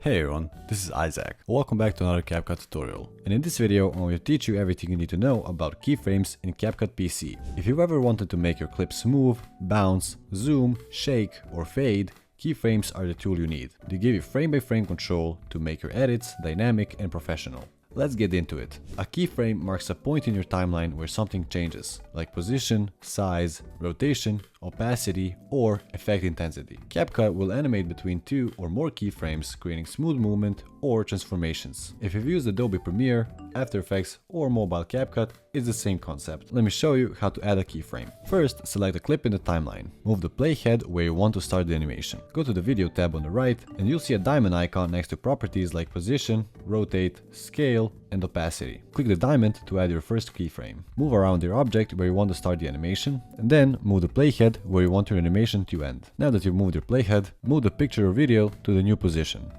Hey everyone, this is Isaac. Welcome back to another CapCut tutorial. And in this video, I'm going to teach you everything you need to know about keyframes in CapCut PC. If you've ever wanted to make your clips move, bounce, zoom, shake, or fade, keyframes are the tool you need. They give you frame-by-frame control to make your edits dynamic and professional. Let's get into it. A keyframe marks a point in your timeline where something changes, like position, size, rotation, opacity, or effect intensity. CapCut will animate between 2 or more keyframes, creating smooth movement or transformations. If you've used Adobe Premiere, After Effects, or mobile CapCut, it's the same concept. Let me show you how to add a keyframe. First, select a clip in the timeline. Move the playhead where you want to start the animation. Go to the video tab on the right, and you'll see a diamond icon next to properties like position, rotate, scale, and opacity. Click the diamond to add your first keyframe. Move around your object where you want to start the animation, and then move the playhead where you want your animation to end. Now that you've moved your playhead, move the picture or video to the new position.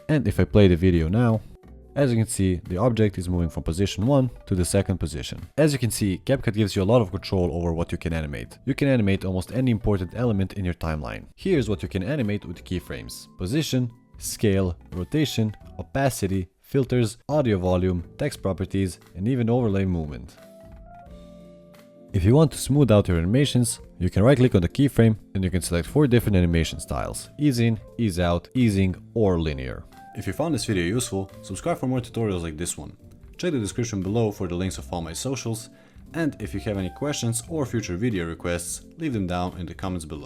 And if I play the video now, as you can see, the object is moving from position 1 to the second position. As you can see, CapCut gives you a lot of control over what you can animate. You can animate almost any important element in your timeline. Here's what you can animate with keyframes: position, scale, rotation, opacity, filters, audio volume, text properties, and even overlay movement. If you want to smooth out your animations, you can right click on the keyframe and you can select 4 different animation styles: ease in, ease out, easing, or linear. If you found this video useful, subscribe for more tutorials like this one. Check the description below for the links of all my socials, and if you have any questions or future video requests, leave them down in the comments below.